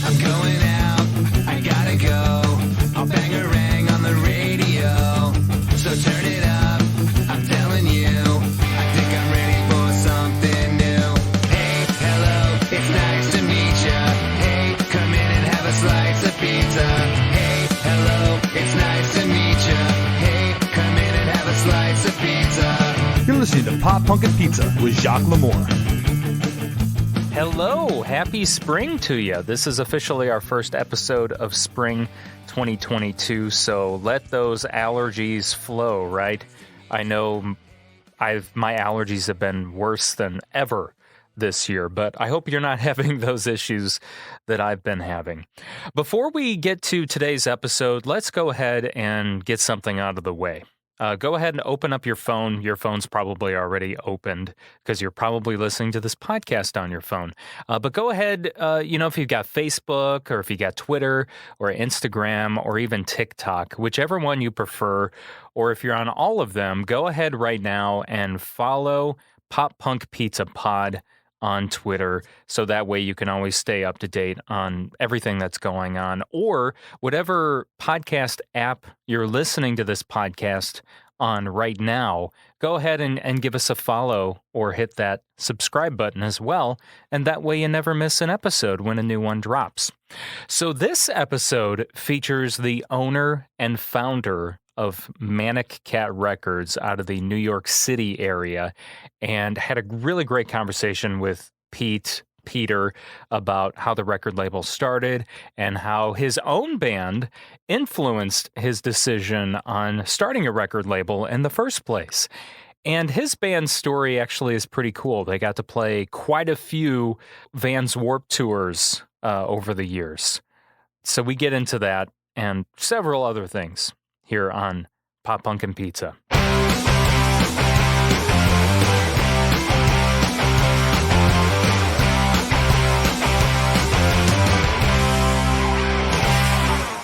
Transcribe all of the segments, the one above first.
I'm going out, I gotta go. I'll bang a rang on the radio. So turn it up, I'm telling you. I think I'm ready for something new. Hey, hello, it's nice to meet ya. Hey, come in and have a slice of pizza. Hey, hello, it's nice to meet ya. Hey, come in and have a slice of pizza. You're listening to Pop Punk and Pizza with Jacques Lamour. Hello, happy spring to you. This is officially our first episode of spring 2022, so let those allergies flow, right? I know my allergies have been worse than ever this year, but I hope you're not having those issues that I've been having. Before we get to today's episode, let's go ahead and get something out of the way. Go ahead and open up your phone. Your phone's probably already opened because you're probably listening to this podcast on your phone. But go ahead, if you've got Facebook or if you got Twitter or Instagram or even TikTok, whichever one you prefer, or if you're on all of them, go ahead right now and follow Pop Punk Pizza Pod on Twitter, so that way you can always stay up to date on everything that's going on, or whatever podcast app you're listening to this podcast on right now, go ahead and give us a follow or hit that subscribe button as well, and that way you never miss an episode when a new one drops. So this episode features the owner and founder of Manic Kat Records out of the New York City area, and had a really great conversation with Peter about how the record label started and how his own band influenced his decision on starting a record label in the first place. And his band's story actually is pretty cool. They got to play quite a few Vans Warped tours over the years. So we get into that and several other things here on Pop Punk and Pizza.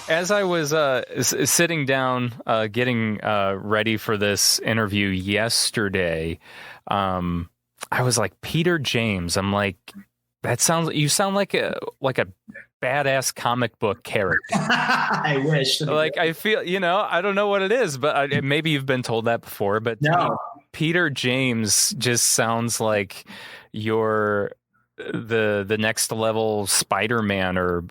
As I was sitting down, getting ready for this interview yesterday, I was like, Peter James. I'm like, you sound like a badass comic book character. I wish. Like, I feel, I don't know what it is, but maybe you've been told that before, but no. Peter James just sounds like you're the next level Spider-Man or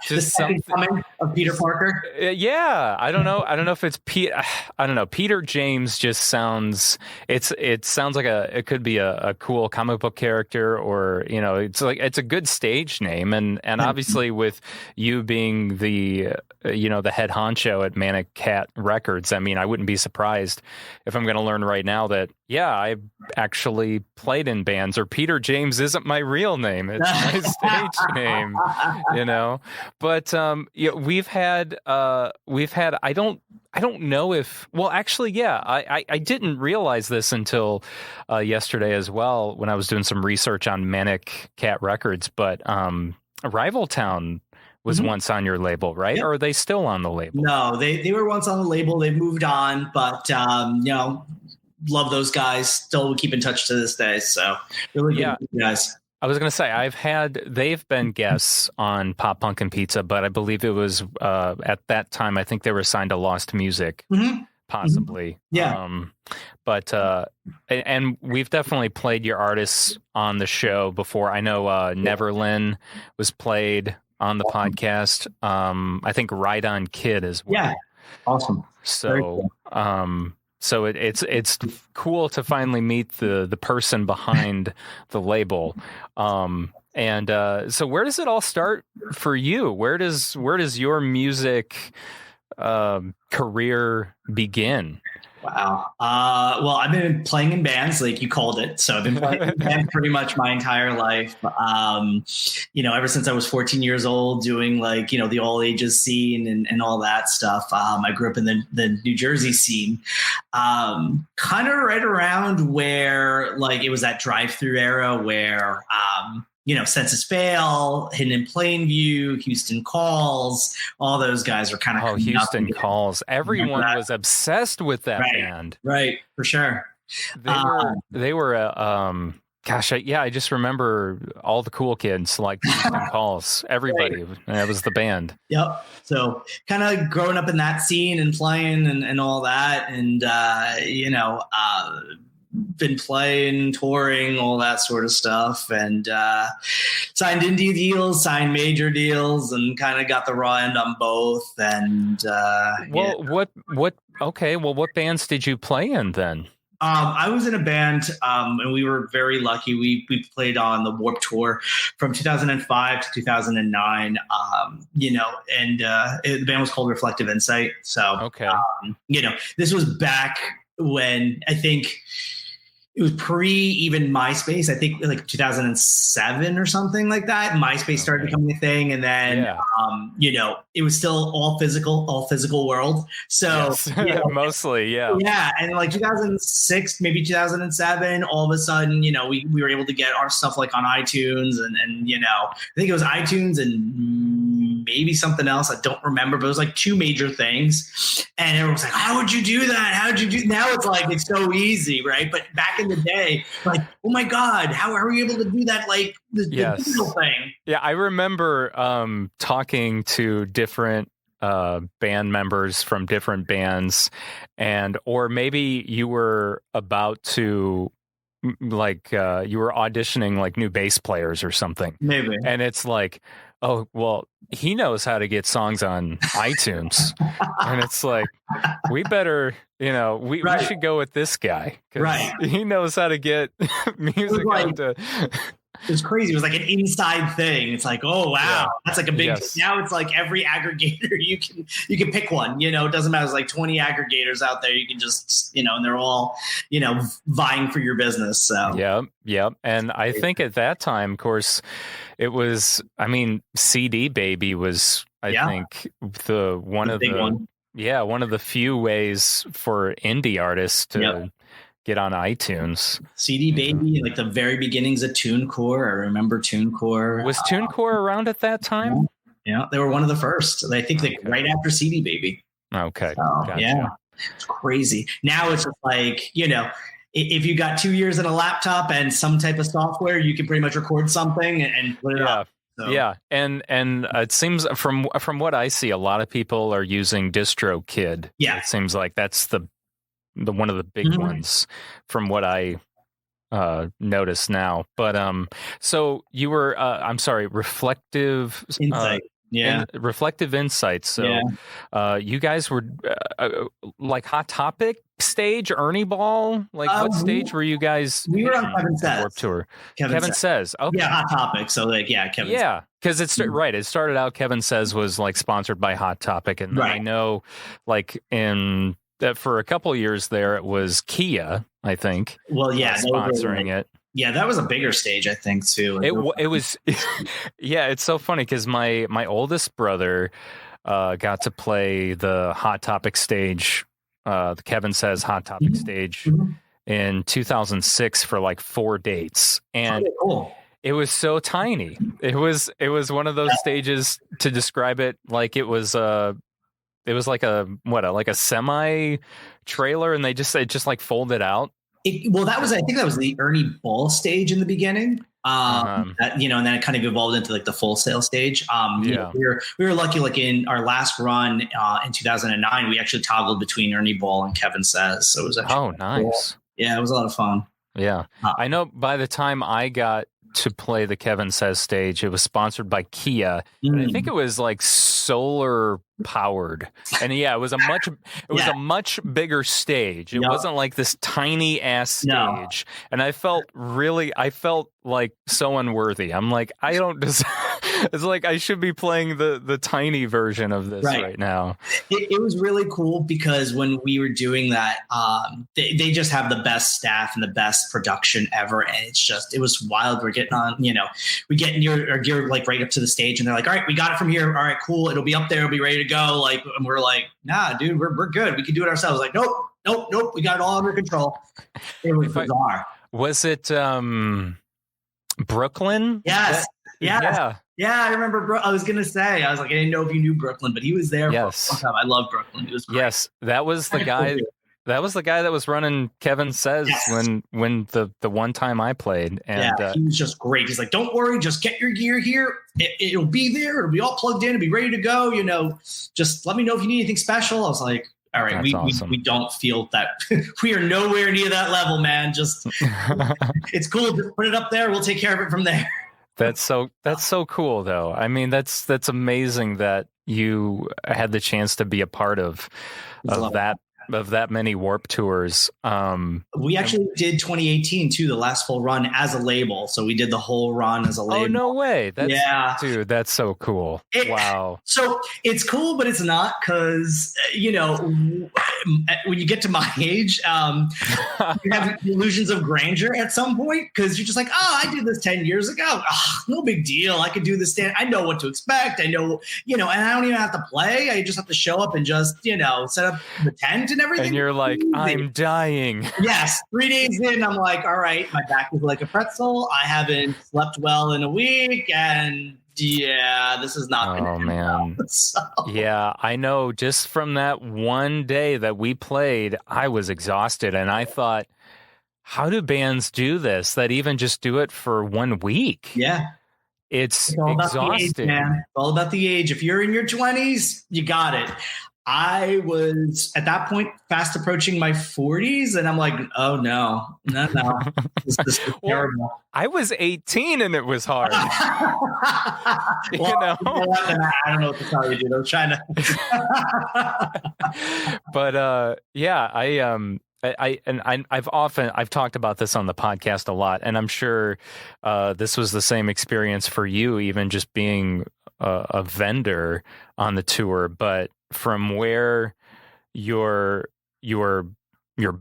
just something coming of Peter Parker. Yeah, I don't know if it's I don't know. Peter James just sounds. It sounds like it could be a cool comic book character, or it's a good stage name, and obviously with you being the head honcho at Manic Kat Records, I mean, I wouldn't be surprised if I'm going to learn right now that I actually played in bands, or Peter James isn't my real name. It's my stage name, But we've had I don't know if, well, actually, yeah, I didn't realize this until yesterday as well when I was doing some research on Manic Kat Records, but Rival Town was once on your label, right? Yep. Or are they still on the label? No, they were once on the label. They've moved on, but love those guys. Still keep in touch to this day. So really good guys. I was going to say, they've been guests on Pop Punk and Pizza, but I believe it was at that time, I think they were signed to Lost Music, possibly. Yeah. And we've definitely played your artists on the show before. I know Neverlyn was played on the podcast. I think Right On Kid as well. Yeah. Awesome. So, cool. So it's cool to finally meet the person behind the label. So where does it all start for you? Where does your music career begin? Wow. Well, I've been playing in bands, like you called it. So I've been playing in bands pretty much my entire life. Ever since I was 14 years old, doing the all ages scene and all that stuff. I grew up in the New Jersey scene, kind of right around where it was that drive-through era where, Census Fail, Hidden in Plain View, Houston Calls, all those guys are kind of Houston Calls. Everyone was obsessed with that band. Right, for sure. They were Gosh, I just remember all the cool kids like Houston Calls. Everybody, that was the band. Yep. So kind of growing up in that scene and playing and all that, and been playing, touring, all that sort of stuff, and signed indie deals, signed major deals, and kind of got the raw end on both. And what bands did you play in then? I was in a band, and we were very lucky. We played on the Warped Tour from 2005 to 2009. The band was called Reflective Insight. So, okay, this was back when I think it was pre even MySpace. I think like 2007 or something like that. MySpace started becoming a thing, and then it was still all physical world. So yes. Mostly, yeah. And like 2006, maybe 2007, all of a sudden, we were able to get our stuff like on iTunes, and I think it was iTunes and maybe something else. I don't remember, but it was like two major things. And everyone was like, "How would you do that? How'd you do?" Now it's like it's so easy, right? But back in the day, like, oh my God, how are we able to do that? Like the digital thing. Yeah, I remember talking to different band members from different bands, or maybe you were about to you were auditioning like new bass players or something. Maybe. And it's like, oh, well, he knows how to get songs on iTunes. And it's like, we better, we should go with this guy. Right. He knows how to get music onto... It was crazy. It was like an inside thing. It's like, oh wow, that's like a big. Yes. Now it's like every aggregator you can pick one. It doesn't matter. There's like 20 aggregators out there. You can just and they're all vying for your business. So yep. And I think at that time, of course, it was. I mean, CD Baby was. I think one of the few ways for indie artists to. Get on iTunes. CD Baby, like the very beginnings of TuneCore. I remember TuneCore. Was TuneCore around at that time? Yeah, they were one of the first. I think right after CD Baby. Okay. So, gotcha. Yeah, it's crazy. Now it's just like, if you got 2 years in a laptop and some type of software, you can pretty much record something and put it up. So. Yeah, and it seems from what I see, a lot of people are using DistroKid. Yeah, it seems like that's the one of the big ones from what I notice now. But so you were Reflective Insight. Reflective Insights. So you guys were like Hot Topic stage, Ernie Ball? Like what stage were you guys? We were on Kevin Says. Warped Tour. Kevin Says. Okay. Yeah, Hot Topic. So like, Kevin Says. Because it's right. It started out, Kevin Says was like sponsored by Hot Topic. And I know like in that for a couple of years there, it was Kia, I think. Well, sponsoring it. Yeah, that was a bigger stage, I think, too. It was, it's so funny because my oldest brother got to play the Hot Topic stage, the Kevin Says Hot Topic stage in 2006 for like 4 dates, and it was so tiny. It was one of those stages, to describe it, like it was like a semi trailer, and it just like folded out. I think that was the Ernie Ball stage in the beginning. And then it kind of evolved into like the Full Sail stage. We were lucky, like in our last run in 2009, we actually toggled between Ernie Ball and Kevin Says. So it was actually nice. Cool. Yeah, it was a lot of fun. Yeah. I know by the time I got to play the Kevin Says stage, it was sponsored by Kia. And I think it was like solar powered, and it was a much bigger stage. It wasn't like this tiny ass stage, and I felt like so unworthy. I'm like, I don't deserve. It's like I should be playing the tiny version of this right now. It was really cool because when we were doing that, they just have the best staff and the best production ever, and it was wild. We're getting on, we get our gear like right up to the stage, and they're like, all right, we got it from here. All right, cool. It'll be up there. It'll be ready to go. Like, and we're like, nah, dude, we're good. We can do it ourselves. Like, nope. We got it all under control. It was bizarre. Was it Brooklyn? Yes. Yeah, I remember. I was gonna say, I was like, I didn't know if you knew Brooklyn, but he was there. Yes, for a long time. I love Brooklyn. He was great. Yes, that was the guy. That was the guy that was running Kevin Says when the one time I played. And he was just great. He's like, don't worry, just get your gear here. It'll be there. It'll be all plugged in. It'll be ready to go. Just let me know if you need anything special. I was like, all right, we don't feel that we are nowhere near that level, man. Just it's cool. Just put it up there. We'll take care of it from there. That's so cool, though. I mean, that's amazing that you had the chance to be a part of that many Warp Tours. We actually did 2018 too, the last full run as a label. So we did the whole run as a label. Oh, no way. Dude, that's so cool. Wow. So it's cool, but it's not, because, when you get to my age, you have illusions of grandeur at some point, because you're just like, oh, I did this 10 years ago. Oh, no big deal. I could do this. I know what to expect. I know, and I don't even have to play. I just have to show up and just, set up the tent and everything. And you're like, I'm dying. Yes. 3 days in, I'm like, all right, my back is like a pretzel. I haven't slept well in a week. And this is not going to end man. Well. So. Yeah, I know. Just from that one day that we played, I was exhausted. And I thought, how do bands do this? That even just do it for 1 week? Yeah. It's all exhausting. About the age, man. It's all about the age. If you're in your 20s, you got it. I was at that point fast approaching my 40s, and I'm like, oh no. This is terrible. I was 18 and it was hard. I don't know what to tell you, dude. I'm trying to. But I've talked about this on the podcast a lot, and I'm sure this was the same experience for you, even just being a vendor on the tour. But from where your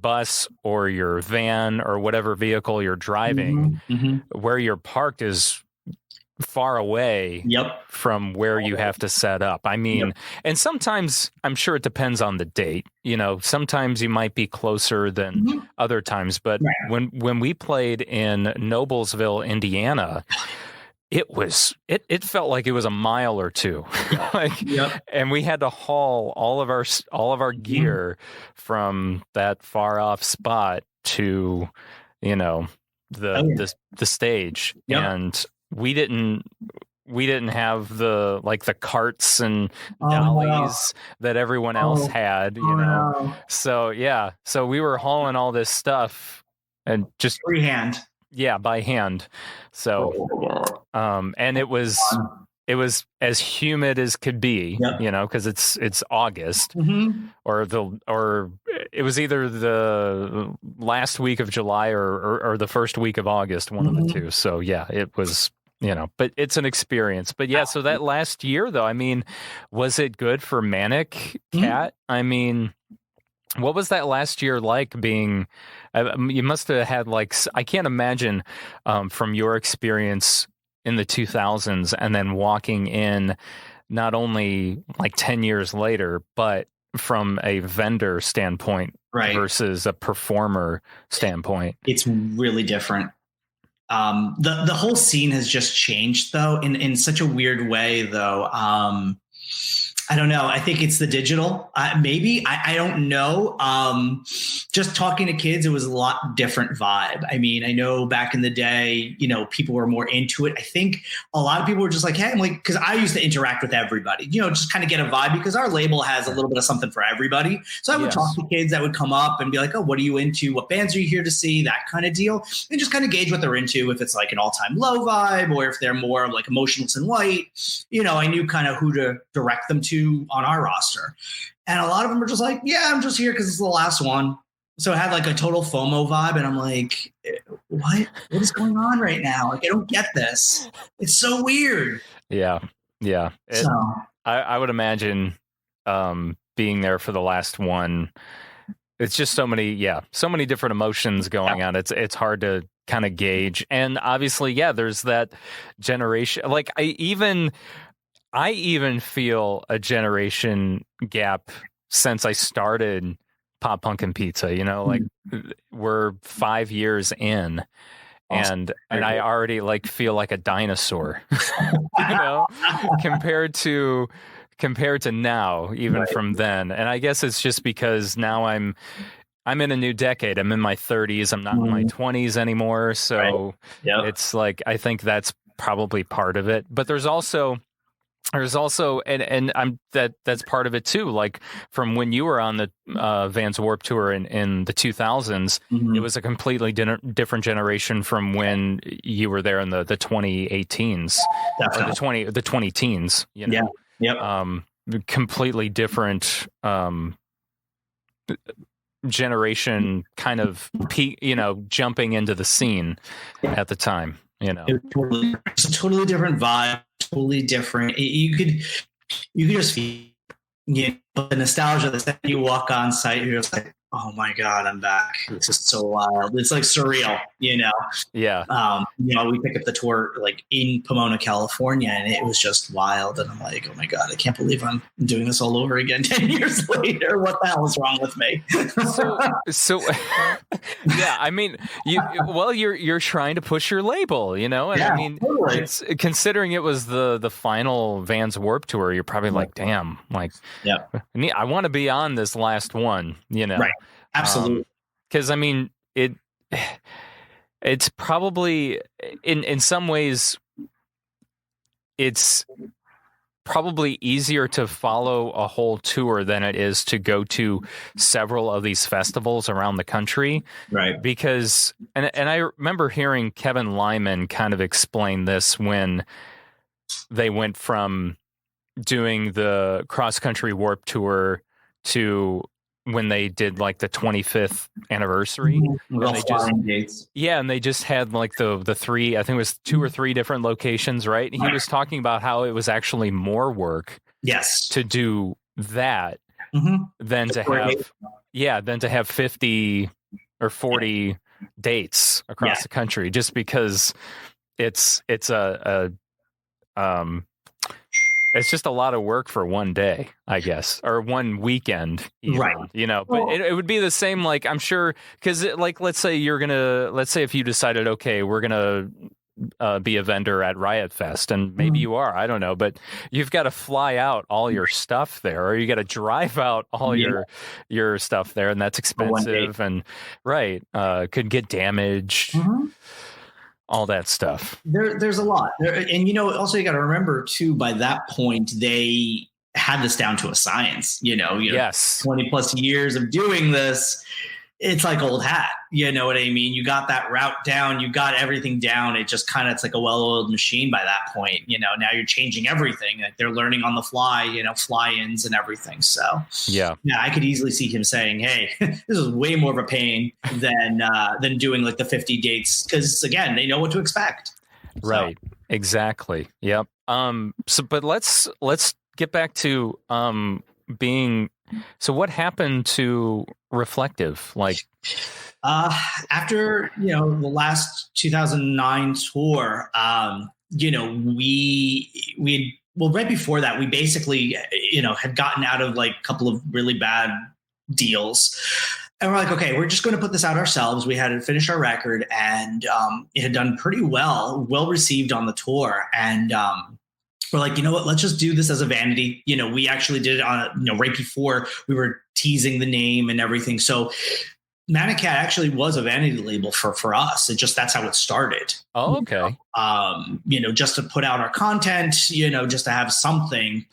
bus or your van or whatever vehicle you're driving, where you're parked is far away from where you have to set up. I mean, and sometimes I'm sure it depends on the date. Sometimes you might be closer than other times. But when we played in Noblesville, Indiana, it felt like it was a mile or two. And we had to haul all of our gear from that far off spot to the stage. And we didn't have the carts and dollies that everyone else had, So we were hauling all this stuff and just freehand. Yeah, by hand. So, and it was as humid as could be, because it's August, or it was either the last week of July or the first week of August, one of the two. So yeah, it was, but it's an experience. But yeah, so that last year though, I mean, was it good for Manic Kat? I mean, what was that last year like being? You must have had I can't imagine from your experience in the 2000s and then walking in not only 10 years later, but from a vendor standpoint versus a performer standpoint. It's really different. The whole scene has just changed though in such a weird way though. I don't know. I think it's the digital. Maybe. I don't know. Just talking to kids, it was a lot different vibe. I mean, I know back in the day, people were more into it. I think a lot of people were just like, hey, because I used to interact with everybody, just kind of get a vibe, because our label has a little bit of something for everybody. So I would talk to kids that would come up and be like, oh, what are you into? What bands are you here to see? That kind of deal. And just kind of gauge what they're into. If it's like an all-time low vibe, or if they're more like Emotionless in White, I knew kind of who to direct them to on our roster. And a lot of them are just like, yeah, I'm just here because it's the last one. So it had a total FOMO vibe. And I'm like, what is going on right now? I don't get this. It's so weird. Yeah. Yeah. I would imagine being there for the last one. It's just so many different emotions going on. It's hard to kind of gauge. And obviously, there's that generation. I even feel a generation gap since I started Pop Punk and Pizza. We're 5 years in, and I already feel like a dinosaur. compared to now, even from then. And I guess it's just because now I'm I'm in a new decade. I'm in my 30s. I'm not in my 20s anymore. So Right. Yep. it's like, I think that's probably part of it. But there's also, and that's part of it too. Like from when you were on the Vans Warped Tour in the 2000s, it was a completely different generation from when you were there in the 2018s, or the 20 teens. You know? Yeah. Yep. Completely different generation, kind of jumping into the scene at the time. It's a totally different vibe, totally different. You could just feel the nostalgia. The second you walk on site, you're just like, oh my God, I'm back. It's just so wild. It's like surreal, Yeah. We picked up the tour like in Pomona, California, and it was just wild. And I'm like, oh my God, I can't believe I'm doing this all over again 10 years later. What the hell is wrong with me? So yeah, I mean, you're trying to push your label, and yeah, I mean, totally. considering it was the final Vans Warped Tour, you're probably like, damn, like, yeah, I want to be on this last one, Right. Absolutely. Because I mean, it's probably in some ways, it's probably easier to follow a whole tour than it is to go to several of these festivals around the country. Right. Because, and I remember hearing Kevin Lyman kind of explain this when they went from doing the cross country Warped Tour to when they did like the 25th anniversary. And they just had like the three, I think it was 2 or 3 different locations, right? And he was talking about how it was actually more work to do that than to have 50 or 40 dates across the country, just because it's just a lot of work for one day, I guess, or one weekend, even, right? But it would be the same, like, I'm sure, because like, let's say if you decided, okay, we're gonna be a vendor at Riot Fest, and maybe you are, I don't know, but you've got to fly out all your stuff there, or you got to drive out all your stuff there, and that's expensive, and could get damaged. All that stuff. There's a lot. And, also you got to remember too, by that point, they had this down to a science, yes. 20 plus years of doing this. It's like old hat. You know what I mean? You got that route down, you got everything down. It's like a well-oiled machine by that point. Now you're changing everything. Like they're learning on the fly, fly-ins and everything. So yeah, I could easily see him saying, hey, this is way more of a pain than doing like the 50 dates. Cause again, they know what to expect. Right. So. Exactly. Yep. But let's get back to, so what happened to Reflective? Like, after the last 2009 tour, we right before that, we basically had gotten out of like a couple of really bad deals, and we're like, okay, we're just going to put this out ourselves. We had to finish our record, and it had done pretty well received on the tour, and we're like, you know what, let's just do this as a vanity. We actually did it on, right before we were teasing the name and everything. So Manic Kat actually was a vanity label for us. That's how it started. Oh, okay. Just to put out our content, just to have something,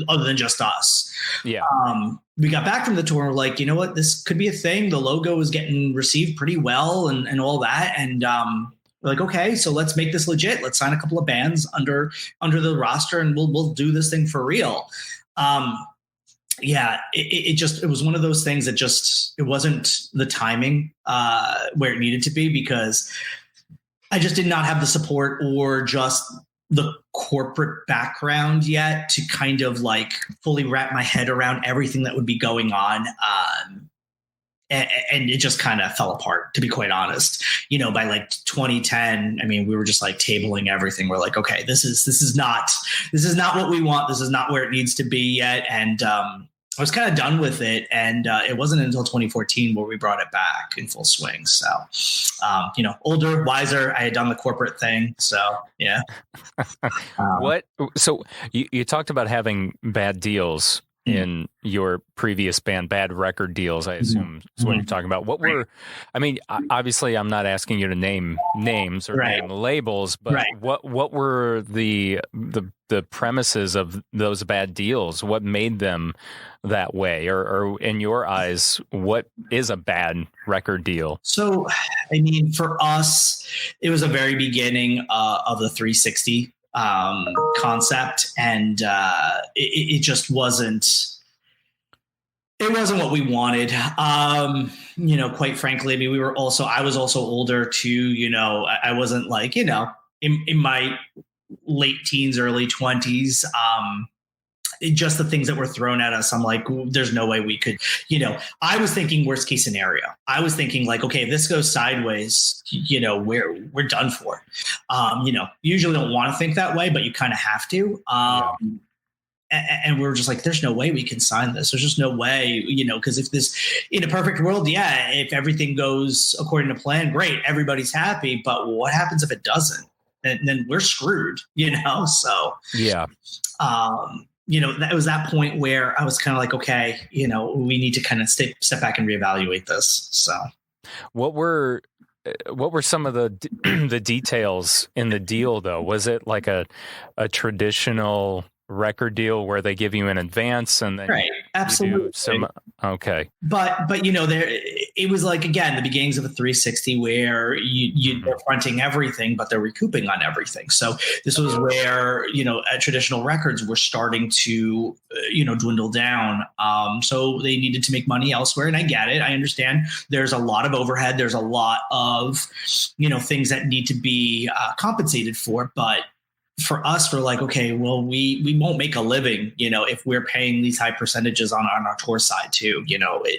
other than just us. Yeah. We got back from the tour and we're like, you know what, this could be a thing. The logo is getting received pretty well and all that. And, we're like, okay, so let's make this legit. Let's sign a couple of bands under the roster, and we'll do this thing for real. It was one of those things that it wasn't the timing where it needed to be, because I just did not have the support or just the corporate background yet to kind of like fully wrap my head around everything that would be going on. And it just kind of fell apart, to be quite honest. By like 2010, I mean, we were just like tabling everything. We're like, okay, this is not what we want. This is not where it needs to be yet. And I was kind of done with it. And it wasn't until 2014 where we brought it back in full swing. So, older, wiser. I had done the corporate thing. So, yeah. So you talked about having bad deals. in your previous band, bad record deals, I assume is what you're talking about. What were, I mean, obviously I'm not asking you to name names or name labels, but what were the premises of those bad deals? What made them that way? Or in your eyes, what is a bad record deal? So, I mean, for us, it was a very beginning of the 360 concept, and it just wasn't what we wanted. Quite frankly, I mean, I was also older too. I wasn't like, in my late teens, early 20s. Just the things that were thrown at us, I'm like, there's no way we could, I was thinking worst case scenario. I was thinking like, okay, if this goes sideways, we're done for. You usually don't want to think that way, but you kind of have to. And we were just like, there's no way we can sign this. There's just no way, because if this, in a perfect world, if everything goes according to plan, great, everybody's happy. But what happens if it doesn't? And then we're screwed, So that was that point where I was kind of like, okay, we need to kind of step back and reevaluate this. So, what were some of the the details in the deal, though? Was it like a traditional record deal where they give you an advance and then absolutely okay, but there it was like, again, the beginnings of a 360 where they're fronting everything but they're recouping on everything. So this was where traditional records were starting to dwindle down, so they needed to make money elsewhere, and I get it. I understand there's a lot of overhead, there's a lot of things that need to be compensated for, but for us, we're like, okay, well, we won't make a living, if we're paying these high percentages on our tour side too.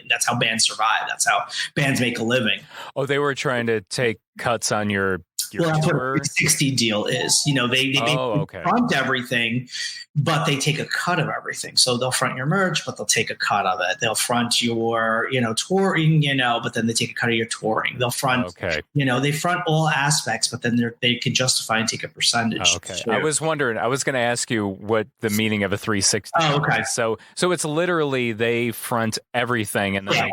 That's how bands survive. That's how bands make a living. Oh, they were trying to take cuts on your that's tour? What a 360 deal is. They front everything, but they take a cut of everything. So they'll front your merch, but they'll take a cut of it. They'll front your, touring, but then they take a cut of your touring. They'll front, they front all aspects, but then they can justify and take a percentage. Okay. Sure. I was wondering, I was going to ask you what the meaning of a 360 is. So it's literally they front everything and then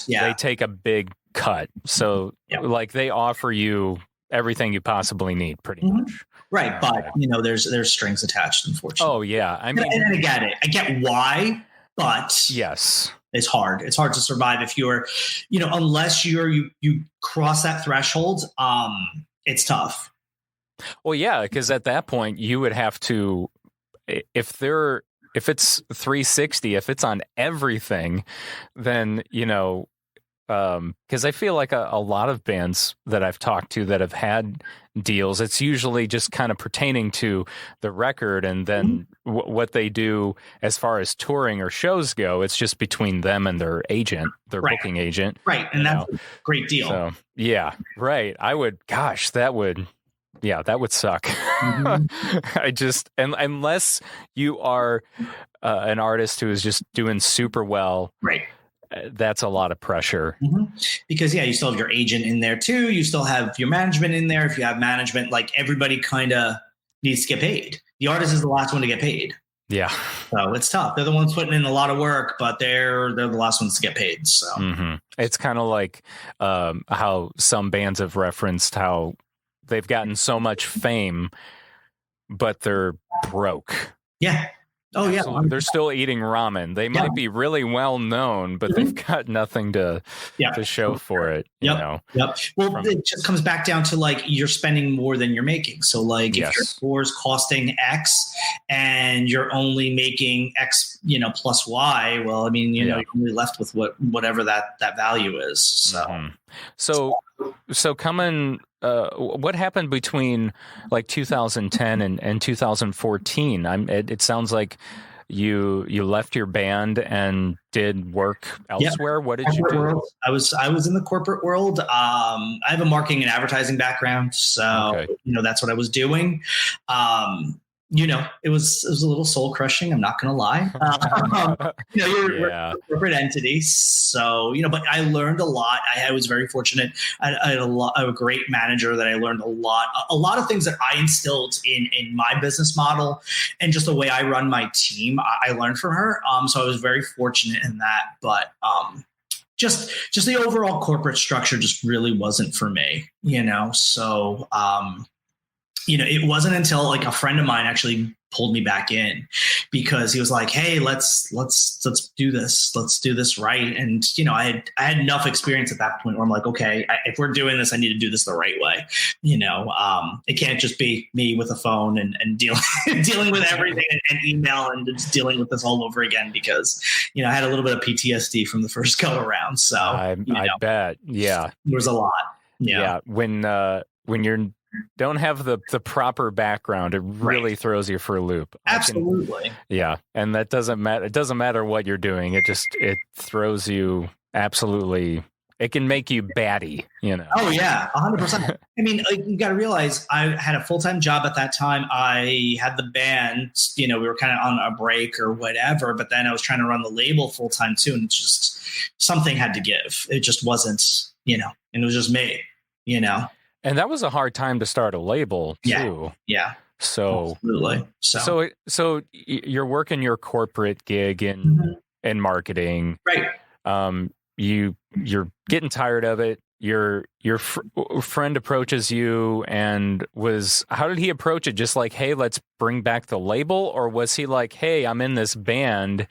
they take a big cut. So like they offer you everything you possibly need, pretty much. Right. But, there's strings attached, unfortunately. Oh, yeah. I mean, and I get it. I get why, but yes, it's hard. It's hard to survive if you're, unless you cross that threshold. It's tough. Well, yeah, because at that point you would have to, if it's 360, if it's on everything, then, because I feel like a lot of bands that I've talked to that have had deals, it's usually just kind of pertaining to the record, and then what they do as far as touring or shows go, it's just between them and their agent, their booking agent. Right, and that's a great deal. So, yeah, right. That would suck. Unless you are an artist who is just doing super well. Right. That's a lot of pressure. Because you still have your agent in there too. You still have your management in there. If you have management, like everybody kind of needs to get paid. The artist is the last one to get paid. Yeah. So it's tough. They're the ones putting in a lot of work, but they're the last ones to get paid. So it's kind of like how some bands have referenced how they've gotten so much fame, but they're broke. Yeah. Oh, yeah. Absolutely. They're still eating ramen. They might be really well known, but they've got nothing to show for it. Yep. Well, it just comes back down to like you're spending more than you're making. So like if your tour is costing X and you're only making X, plus Y, well, I mean, you're only left with whatever that value is. So. So coming, what happened between like 2010 and 2014? It sounds like you left your band and did work elsewhere. What did you do? World. I was in the corporate world. I have a marketing and advertising background, so that's what I was doing. it was a little soul crushing. I'm not going to lie. You're a corporate entity. So, but I learned a lot. I was very fortunate. I had a great manager that I learned a lot of things that I instilled in my business model and just the way I run my team. I learned from her. So I was very fortunate in that, but, just the overall corporate structure just really wasn't for me, so, it wasn't until like a friend of mine actually pulled me back in because he was like, hey, let's do this. Let's do this right. And, I had enough experience at that point where I'm like, okay, if we're doing this, I need to do this the right way. It can't just be me with a phone and dealing with everything and email and just dealing with this all over again because, I had a little bit of PTSD from the first go around. So I bet. Yeah. There was a lot. Yeah. When you're don't have the proper background, it really throws you for a loop. Absolutely. And that doesn't matter. It doesn't matter what you're doing. It throws you absolutely. It can make you batty, Oh yeah, 100%. I mean, you got to realize I had a full-time job at that time. I had the band, we were kind of on a break or whatever, but then I was trying to run the label full-time too. And just something had to give. It just wasn't, and it was just me, And that was a hard time to start a label too. Yeah. So absolutely. So you're working your corporate gig in marketing, right? You're getting tired of it. Your friend approaches you and how did he approach it? Just like, hey, let's bring back the label, or was he like, hey, I'm in this band.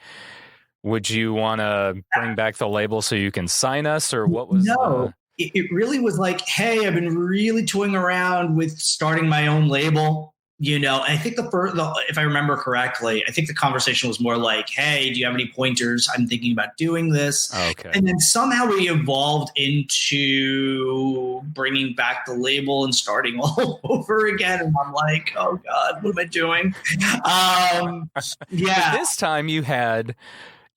Would you want to bring back the label so you can sign us, or what was? No. It really was like, hey, I've been really toying around with starting my own label, and I think if I remember correctly, I think the conversation was more like, hey, do you have any pointers? I'm thinking about doing this. Okay. And then somehow we evolved into bringing back the label and starting all over again. And I'm like, oh God, what am I doing? But this time you had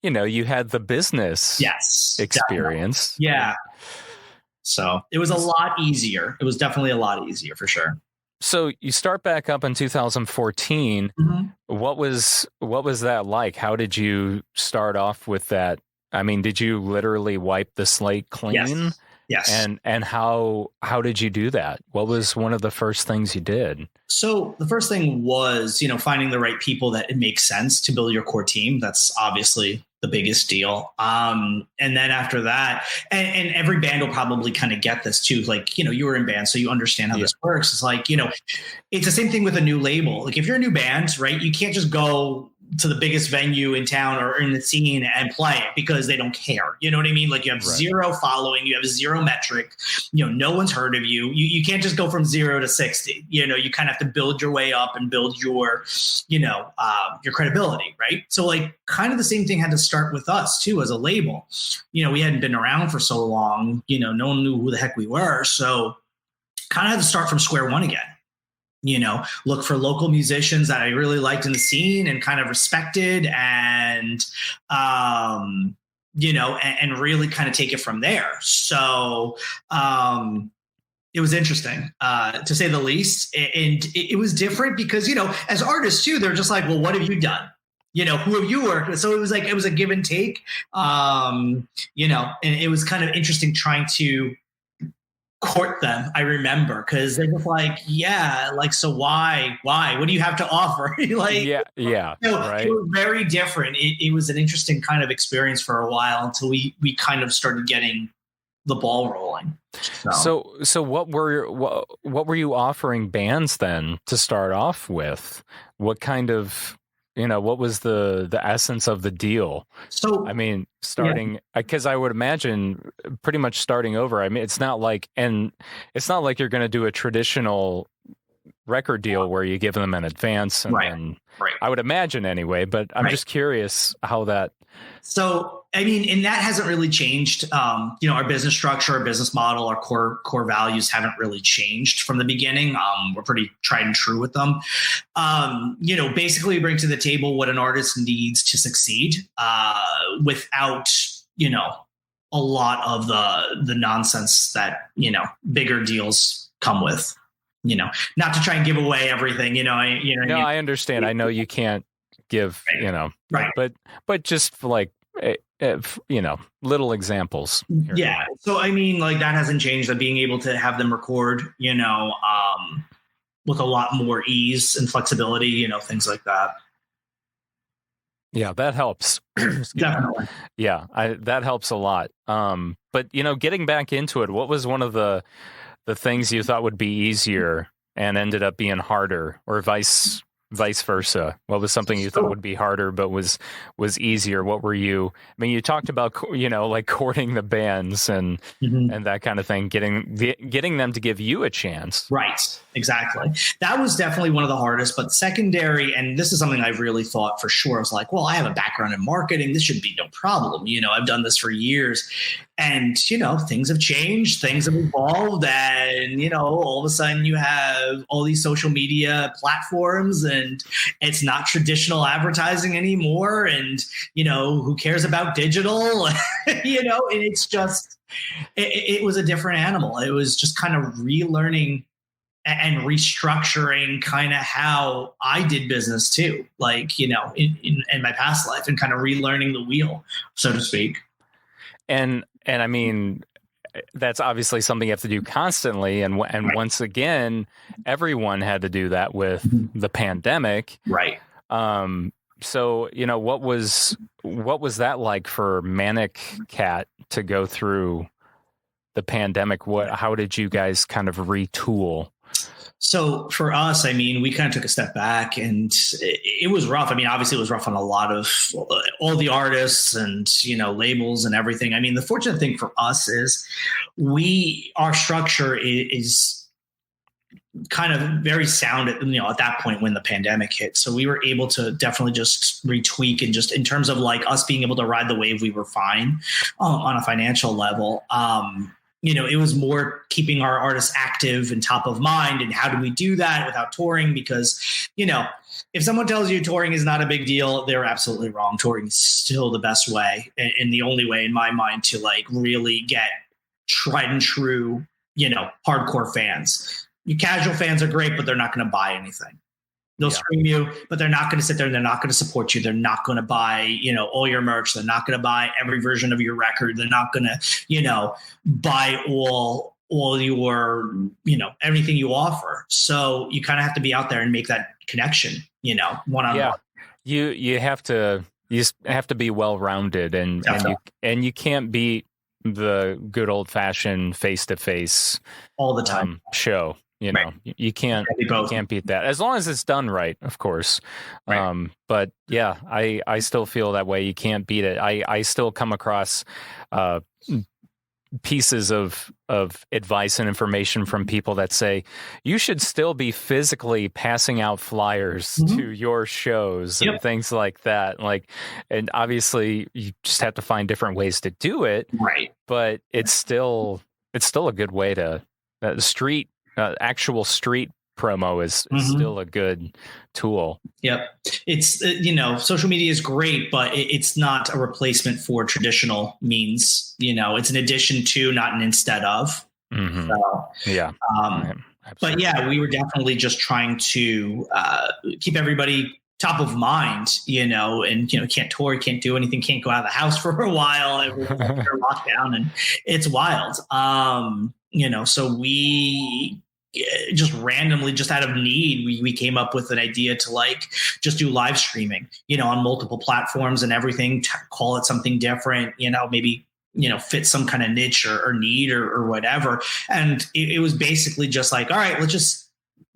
the business experience. Definitely. Yeah. So it was a lot easier. It was definitely a lot easier for sure. So you start back up in 2014. What was that like? How did you start off with that? I mean, did you literally wipe the slate clean? Yes. And how did you do that? What was one of the first things you did? So the first thing was, finding the right people that it makes sense to build your core team. That's obviously the biggest deal. And then after that, and every band will probably kind of get this too. Like, you were in band, so you understand how this works. It's like, it's the same thing with a new label. Like if you're a new band, right, you can't just go to the biggest venue in town or in the scene and play it because they don't care. You know what I mean? Like you have zero following, you have zero metric, no one's heard of you. You can't just go from 0 to 60. You kind of have to build your way up and build your credibility. Right. So like kind of the same thing had to start with us too, as a label. We hadn't been around for so long, no one knew who the heck we were. So kind of had to start from square one again. Look for local musicians that I really liked in the scene and kind of respected and, and really kind of take it from there. So it was interesting, to say the least. And it was different because, as artists too, they're just like, well, what have you done? Who have you worked with? So it was a give and take, and it was kind of interesting trying to court them, I remember, because they're just like, so why? What do you have to offer? Right? It was very different. It was an interesting kind of experience for a while until we kind of started getting the ball rolling. So what were you offering bands then to start off with? What kind of what was the essence of the deal? So, I mean, because I would imagine pretty much starting over. I mean, it's not like you're going to do a traditional record deal where you give them an advance. And then, I would imagine anyway, but I'm just curious how that. So, I mean, and that hasn't really changed. Our business structure, our business model, our core values haven't really changed from the beginning. We're pretty tried and true with them. Basically bring to the table what an artist needs to succeed, without, a lot of the nonsense that, bigger deals come with. not to try and give away everything, No, I understand. I know you can't give, Right. but just like, little examples. Here. Yeah. So, I mean, like that hasn't changed, that being able to have them record, with a lot more ease and flexibility, things like that. Yeah, that helps. Definitely. Yeah, that helps a lot. But getting back into it, what was one of the things you thought would be easier and ended up being harder, or vice versa? What was something you thought would be harder but was easier? What were you? I mean, you talked about like courting the bands and that kind of thing, getting them to give you a chance. Right. Exactly. That was definitely one of the hardest. But secondary, and this is something I've really thought for sure. I was like, well, I have a background in marketing. This should be no problem. I've done this for years. And, things have changed, things have evolved. And, all of a sudden you have all these social media platforms and it's not traditional advertising anymore. And, who cares about digital? And it's just, it was a different animal. It was just kind of relearning and restructuring kind of how I did business too, like, in my past life, and kind of relearning the wheel, so to speak. And I mean, that's obviously something you have to do constantly. And Right. Once again, everyone had to do that with the pandemic. Right. So, what was that like for Manic Kat to go through the pandemic? How did you guys kind of retool? So for us, I mean, we kind of took a step back, and it was rough. I mean, obviously it was rough on a lot of all the artists and, labels and everything. I mean, the fortunate thing for us is our structure is kind of very sound at that point when the pandemic hit. So we were able to definitely just retweak, and just in terms of like us being able to ride the wave, we were fine on a financial level. It was more keeping our artists active and top of mind. And how do we do that without touring? Because, if someone tells you touring is not a big deal, they're absolutely wrong. Touring is still the best way, and the only way in my mind to like really get tried and true, hardcore fans. Your casual fans are great, but they're not going to buy anything. They'll stream you, but they're not going to sit there and they're not going to support you. They're not going to buy, all your merch. They're not going to buy every version of your record. They're not going to, buy all your, everything you offer. So you kind of have to be out there and make that connection, one-on-one. Yeah. You have to be well-rounded, and you can't beat the good old-fashioned face-to-face all the time show. You can't beat that, as long as it's done right, of course. Right. But yeah, I still feel that way. You can't beat it. I still come across pieces of advice and information from people that say you should still be physically passing out flyers to your shows and things like that. And obviously you just have to find different ways to do it. Right. But it's still a good way to actual street promo is still a good tool. Yep. It's, social media is great, but it's not a replacement for traditional means. It's an addition to, not an instead of. So, yeah. But yeah, we were definitely just trying to keep everybody top of mind, and, can't tour, can't do anything, can't go out of the house for a while. Everyone's under lockdown, and it's wild. So we just randomly, just out of need, we came up with an idea to like just do live streaming, on multiple platforms and everything, call it something different, maybe, fit some kind of niche or need or whatever. And it was basically just like, all right, let's just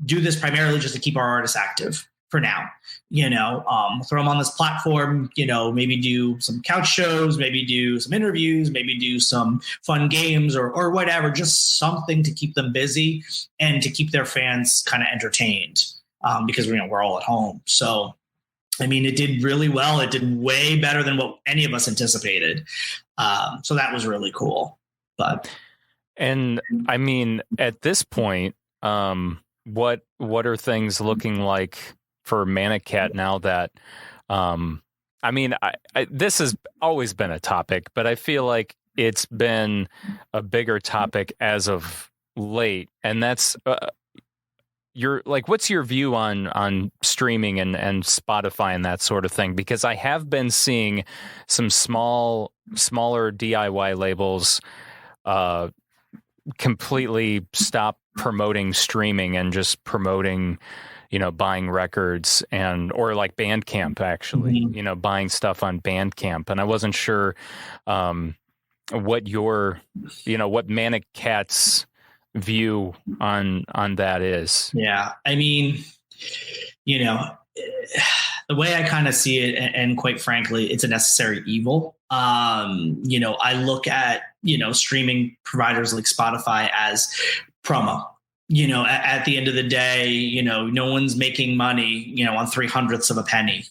do this primarily just to keep our artists active for now. Throw them on this platform, maybe do some couch shows, maybe do some interviews, maybe do some fun games or whatever, just something to keep them busy and to keep their fans kind of entertained, because we're all at home. So, I mean, it did really well. It did way better than what any of us anticipated. So that was really cool. And I mean, at this point, what are things looking like for Manic Kat now that, I mean, this has always been a topic, but I feel like it's been a bigger topic as of late. And that's what's your view on streaming and Spotify and that sort of thing? Because I have been seeing some smaller DIY labels completely stop promoting streaming and just promoting, buying records or like Bandcamp, actually, buying stuff on Bandcamp. And I wasn't sure what what Manic Kat's view on that is. Yeah. I mean, the way I kind of see it, and quite frankly, it's a necessary evil. I look at, streaming providers like Spotify as promo. At the end of the day, no one's making money, on 0.03 of a penny,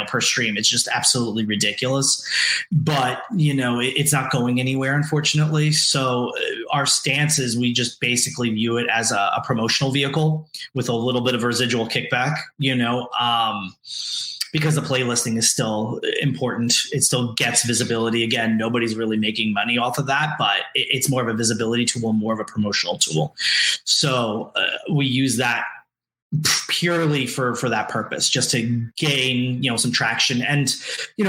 per stream. It's just absolutely ridiculous. But, it's not going anywhere, unfortunately. So our stance is we just basically view it as a promotional vehicle with a little bit of residual kickback, because the playlisting is still important. It still gets visibility. Again, nobody's really making money off of that, but it's more of a visibility tool, more of a promotional tool. So we use that purely for that purpose, just to gain, some traction. And,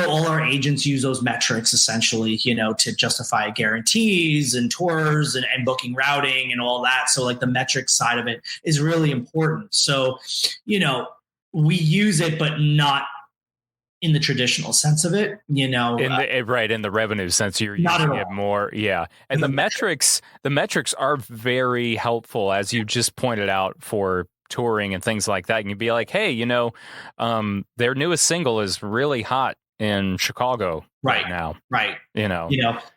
all our agents use those metrics essentially, to justify guarantees and tours and booking routing and all that. So like the metrics side of it is really important. So, we use it, but not in the traditional sense of it, in the revenue sense, you're using it more. Yeah. And the metrics are very helpful, as you just pointed out, for touring and things like that. You can be like, hey, their newest single is really hot in Chicago right now. Right.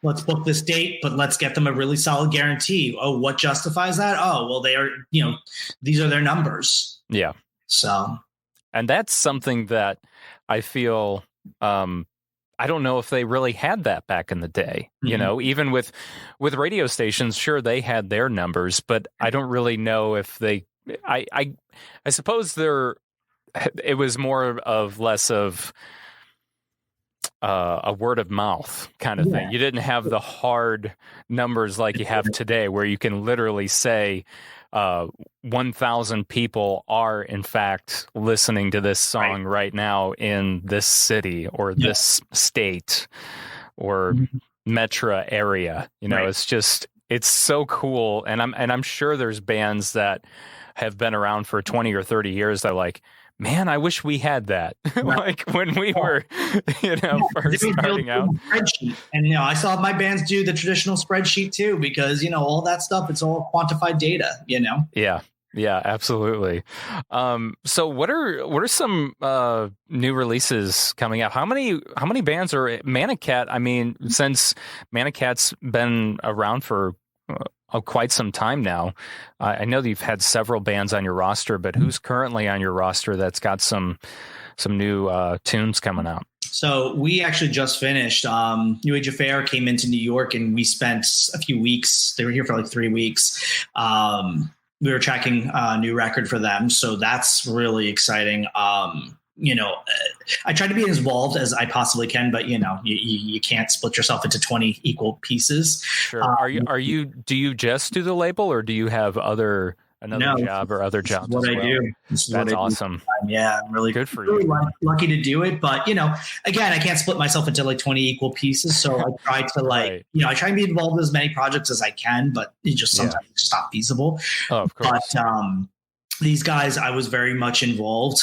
Let's book this date, but let's get them a really solid guarantee. Oh, what justifies that? Oh, well, they are, these are their numbers. Yeah. So. And that's something that I feel, I don't know if they really had that back in the day, even with radio stations. Sure, they had their numbers, but I don't really know if they, I suppose it was less of a word of mouth kind of thing. You didn't have the hard numbers like you have today, where you can literally say, 1,000 people are in fact listening to this song right now in this city or this state or metro area. It's so cool. And I'm sure there's bands that have been around for 20 or 30 years that are like, man, I wish we had that. Like when we were, first starting out. Spreadsheet. And, I saw my bands do the traditional spreadsheet too, because, all that stuff, it's all quantified data, Yeah. Yeah, absolutely. So what are some new releases coming out? How many bands are Manic Kat? I mean, since Manic Kat's been around for quite some time now, I know that you've had several bands on your roster, but who's currently on your roster that's got some new tunes coming out? So we actually just finished. New Age Affair came into New York, and we spent a few weeks. They were here for like 3 weeks. We were tracking a new record for them, so that's really exciting. I try to be as involved as I possibly can, but you can't split yourself into 20 equal pieces. Sure. Do you just do the label, or do you have another job or other jobs? What I do. That's awesome. Yeah, I'm really good for really you. Lucky to do it, but again, I can't split myself into like 20 equal pieces. So I try to I try and be involved in as many projects as I can, but it just sometimes it's just not feasible. Oh, of course. But these guys, I was very much involved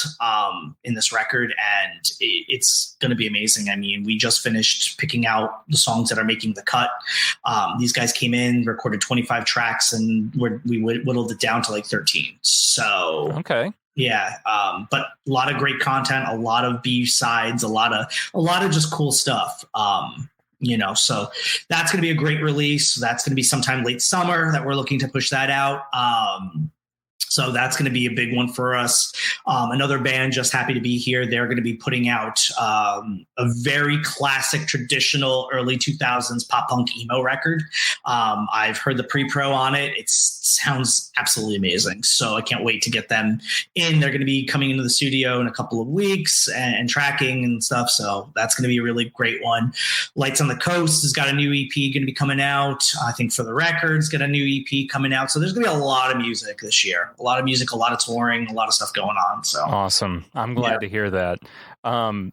in this record, and it's going to be amazing. I mean, we just finished picking out the songs that are making the cut. These guys came in, recorded 25 tracks, and we whittled it down to like 13. So, okay. Yeah. But a lot of great content, a lot of B-sides, a lot of just cool stuff. So that's going to be a great release. That's going to be sometime late summer that we're looking to push that out. So that's going to be a big one for us. Another band, Just Happy to Be Here, they're going to be putting out a very classic, traditional, early 2000s pop punk emo record. I've heard the pre-pro on it. It sounds absolutely amazing. So I can't wait to get them in. They're going to be coming into the studio in a couple of weeks and tracking and stuff. So that's going to be a really great one. Lights on the Coast has got a new EP going to be coming out. I think For the Records got a new EP coming out. So there's going to be a lot of music this year. a lot of music, a lot of touring, a lot of stuff going on. So awesome. I'm glad to hear that. Where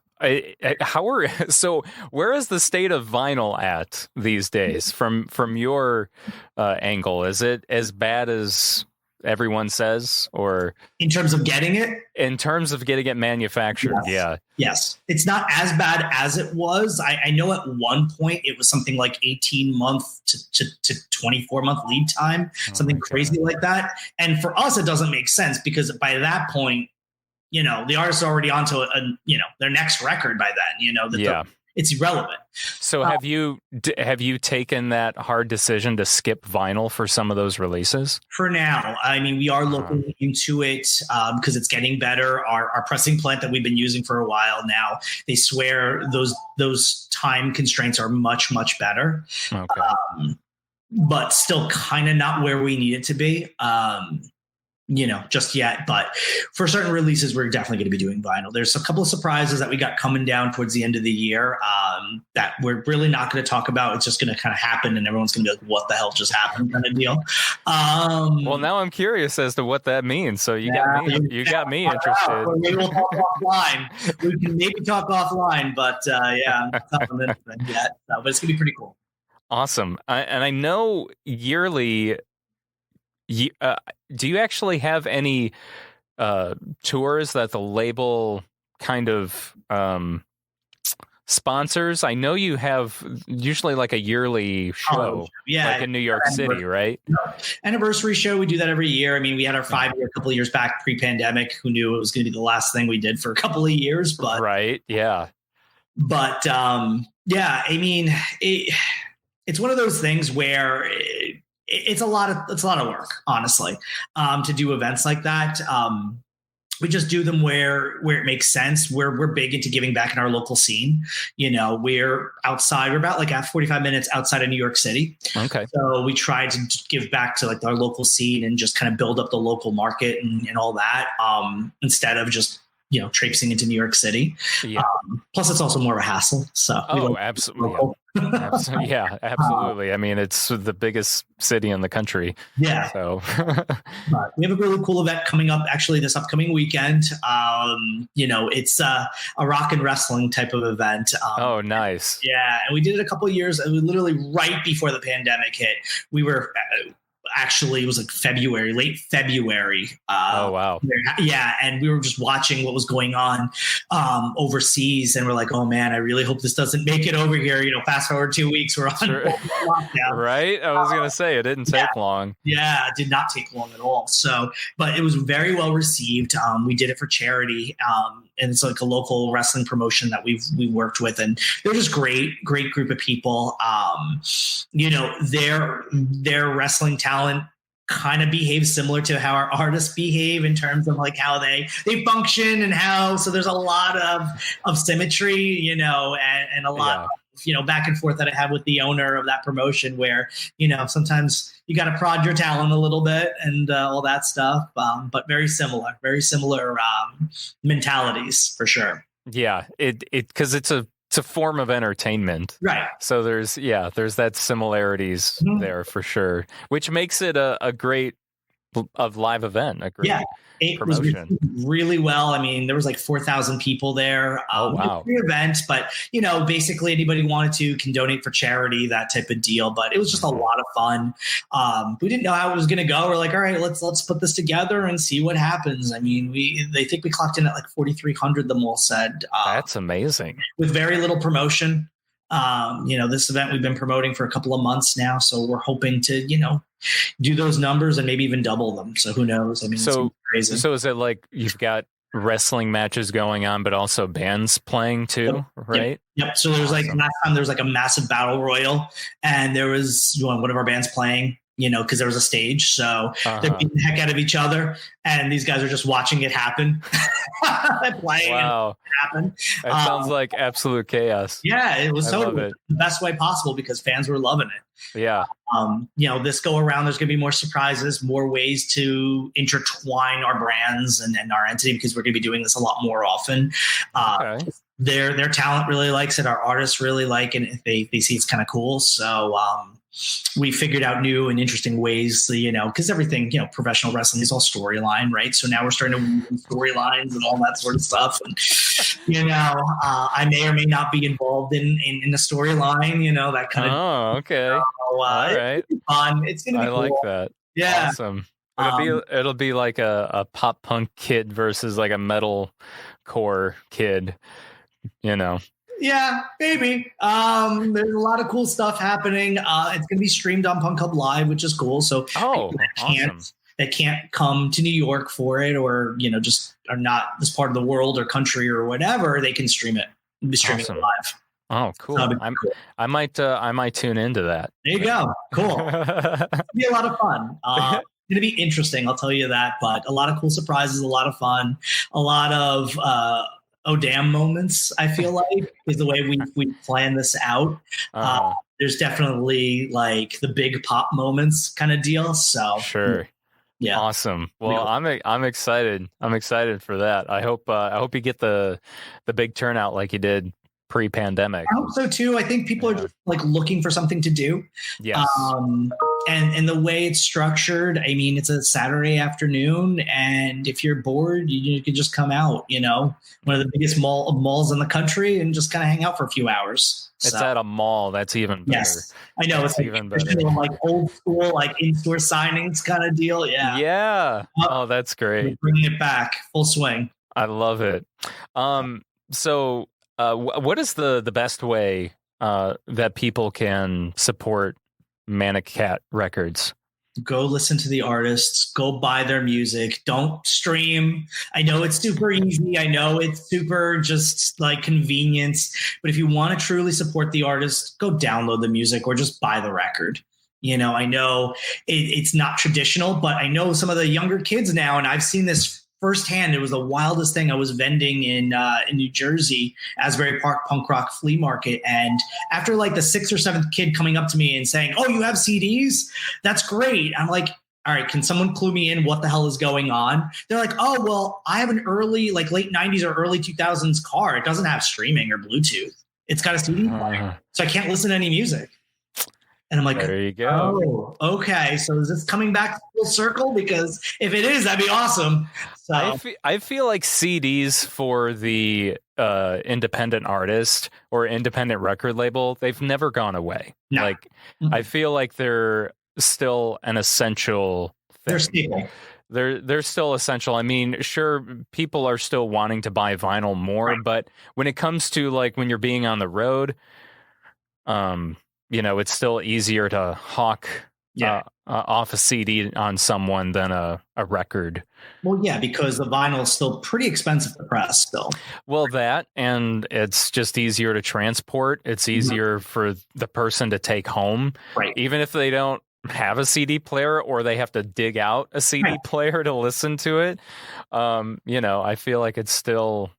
is the state of vinyl at these days from your angle? Is it as bad as everyone says, or in terms of getting it? In terms of getting it manufactured, Yes. It's not as bad as it was. I know at one point it was something like 18-month to 24-month lead time, something crazy like that. And for us, it doesn't make sense because by that point, the artist's already onto their next record by then, it's irrelevant. So have you taken that hard decision to skip vinyl for some of those releases? For now, I mean, we are looking into it because it's getting better. Our pressing plant that we've been using for a while now, they swear those time constraints are much, much better. Okay. But still kind of not where we need it to be. Just yet, but for certain releases, we're definitely going to be doing vinyl. There's a couple of surprises that we got coming down towards the end of the year that we're really not going to talk about. It's just going to kind of happen and everyone's going to be like, what the hell just happened kind of deal. Well, now I'm curious as to what that means. So you got me interested. Maybe we'll talk offline. We can maybe talk offline, but I'm not telling anything yet. But it's going to be pretty cool. Awesome. And I know yearly, do you actually have any tours that the label kind of sponsors? I know you have usually like a yearly show, like in New York City, right? Anniversary show. We do that every year. I mean, we had our 5-year a couple of years back pre-pandemic. Who knew it was going to be the last thing we did for a couple of years? But right, yeah. But I mean, it's one of those things where it's a lot of work, honestly, to do events like that. We just do them where it makes sense. We're big into giving back in our local scene. We're outside. We're about like 45 minutes outside of New York City. Okay. So we try to give back to like our local scene and just kind of build up the local market and all that, instead of just traipsing into New York City. Yeah. Plus, it's also more of a hassle. So absolutely. Yeah, absolutely. I mean, it's the biggest city in the country. Yeah. So we have a really cool event coming up actually this upcoming weekend. It's a rock and wrestling type of event. Oh, nice. Yeah. And we did it a couple of years, literally right before the pandemic hit. We were actually, it was like late February. Oh, wow. Yeah. And we were just watching what was going on overseas. And we're like, oh, man, I really hope this doesn't make it over here. Fast forward 2 weeks, we're on lockdown. Right? I was going to say, it didn't take long. Yeah, it did not take long at all. So, but it was very well received. We did it for charity. And it's like a local wrestling promotion that we worked with, and they're just great group of people. Their wrestling talent kind of behaves similar to how our artists behave in terms of like how they function and so there's a lot of symmetry, and a lot of, back and forth that I have with the owner of that promotion where, sometimes you got to prod your talent a little bit and all that stuff. But very similar mentalities for sure. Yeah. Cause it's a form of entertainment. Right. So there's that similarities there for sure, which makes it a great live event, a great promotion. It was really well. I mean, there was like 4,000 people there. Oh, wow. Free event, but basically anybody wanted to can donate for charity, that type of deal. But it was just a lot of fun. We didn't know how it was going to go. We're like, all right, let's put this together and see what happens. I mean, they think we clocked in at like 4,300. The mall said. That's amazing. With very little promotion. This event we've been promoting for a couple of months now, so we're hoping to, do those numbers and maybe even double them. So who knows? I mean, it's crazy. So is it like you've got wrestling matches going on, but also bands playing too, right? Yep. So there's like last time there was like a massive battle royal, and there was one of our bands playing. Because there was a stage, so they're beating the heck out of each other, and these guys are just watching it happen, playing. Wow, and happen. That sounds like absolute chaos. Yeah, it was totally the best way possible because fans were loving it. Yeah. This go around, there's going to be more surprises, more ways to intertwine our brands and our entity because we're going to be doing this a lot more often. their talent really likes it. Our artists really like it. And they see it's kind of cool. So we figured out new and interesting ways to, because everything, professional wrestling is all storyline, right? So now we're starting to weave in storylines and all that sort of stuff. And, I may or may not be involved in the storyline, that kind of. Oh, okay. So, all right. It's fun. It's going to be cool. I like that. Yeah. Awesome. It'll be like a pop punk kid versus like a metal core kid, Yeah, maybe. There's a lot of cool stuff happening. It's going to be streamed on Punk Hub Live, which is cool. So awesome. That can't come to New York for it, or just are not this part of the world or country or whatever, they can stream it. It'll be streaming it live. Oh, cool. So cool. I might tune into that. There you go. Cool. It'll be a lot of fun. It's going to be interesting, I'll tell you that. But a lot of cool surprises, a lot of fun, a lot of oh damn moments, I feel like, is the way we plan this out. There's definitely like the big pop moments kind of deal. So sure. Yeah. Awesome. Well, I'm excited. I'm excited for that. I hope you get the big turnout like you did pre-pandemic. I hope so too. I think people are just like looking for something to do. Yes. And the way it's structured, I mean, it's a Saturday afternoon, and if you're bored, you can just come out, one of the biggest malls in the country, and just kind of hang out for a few hours. It's at a mall. That's even better. Yes, I know. It's like even better. Like old school, like in-store signings kind of deal. Yeah. Yeah. Oh, that's great. We're bringing it back full swing. I love it. So what is the best way that people can support Manic Kat Records? Go listen to the artists, go buy their music. Don't stream. I know it's super easy. I know it's super just like convenience, but if you want to truly support the artist, go download the music or just buy the record. I know it's not traditional, but I know some of the younger kids now, and I've seen this firsthand. It was the wildest thing. I was vending in New Jersey, Asbury Park Punk Rock Flea Market. And after like the 6th or 7th kid coming up to me and saying, "Oh, you have CDs? That's great." I'm like, all right, can someone clue me in what the hell is going on? They're like, "Oh, well, I have an early, like late 90s or early 2000s car. It doesn't have streaming or Bluetooth. It's got a CD player. So I can't listen to any music." And I'm like, there you go. Oh, okay. So is this coming back full circle? Because if it is, that'd be awesome. So I feel like CDs for the independent artist or independent record label, they've never gone away. No. Like, I feel like they're still an essential thing. They're stable. They're still essential. I mean, sure, people are still wanting to buy vinyl more, right, but when it comes to like when you're being on the road, it's still easier to hawk off a CD on someone than a record. Well, yeah, because the vinyl is still pretty expensive to press still. Well, that, and it's just easier to transport. It's easier for the person to take home. Right. Even if they don't have a CD player or they have to dig out a CD player to listen to it. I feel like it's still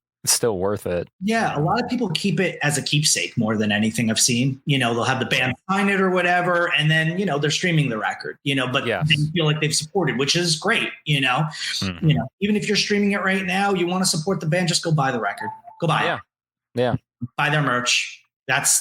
worth it. Yeah, a lot of people keep it as a keepsake more than anything I've seen. They'll have the band sign it or whatever, and then they're streaming the record. But they feel like they've supported, which is great. Mm-hmm. Even if you're streaming it right now, you want to support the band, just go buy the record. Go buy it. Yeah. Buy their merch.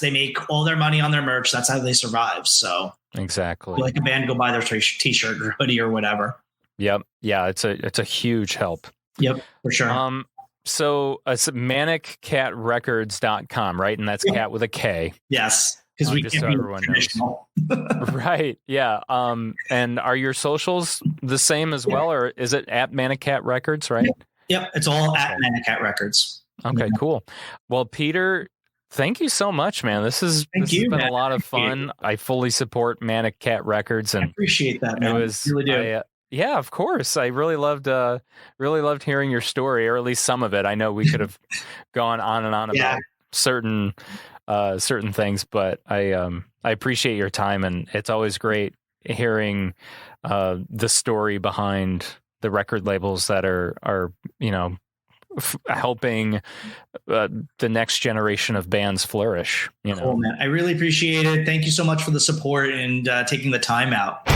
They make all their money on their merch. That's how they survive. So exactly. If you like a band, go buy their t-shirt or hoodie or whatever. Yep. Yeah, it's a huge help. Yep, for sure. So it's manickatrecords.com, right? And that's cat with a K. Yes, because we just can't so be everyone traditional. knows. Right. Yeah. And are your socials the same as well, or is it at Manic Kat Records, right? Yep. It's all at Manic Kat Records. Okay, cool. Well, Peter, thank you so much, man. This has been a lot of fun. I fully support Manic Kat Records, and I appreciate that, man. It was, I really do. Yeah, of course. I really loved hearing your story, or at least some of it. I know we could have gone on and on about certain things, but I appreciate your time, and it's always great hearing the story behind the record labels that are helping the next generation of bands flourish. Cool, man. I really appreciate it. Thank you so much for the support and taking the time out.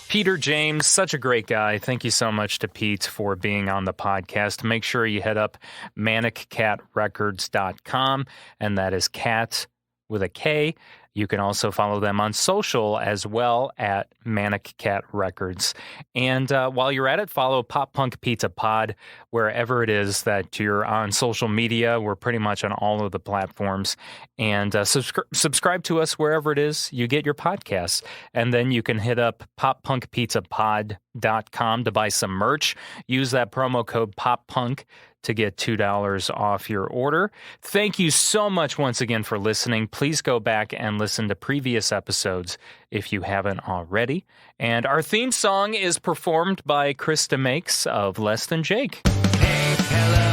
Peter James, such a great guy. Thank you so much to Pete for being on the podcast. Make sure you head up manickatrecords.com, and that is cat with a K. You can also follow them on social as well at Manic Kat Records. And while you're at it, follow Pop Punk Pizza Pod wherever it is that you're on social media. We're pretty much on all of the platforms. And subscribe to us wherever it is you get your podcasts. And then you can hit up poppunkpizzapod.com to buy some merch. Use that promo code POPPUNK to get $2 off your order. Thank you so much once again for listening. Please go back and listen to previous episodes if you haven't already. And our theme song is performed by Krista Makes of Less Than Jake. Hey, hello.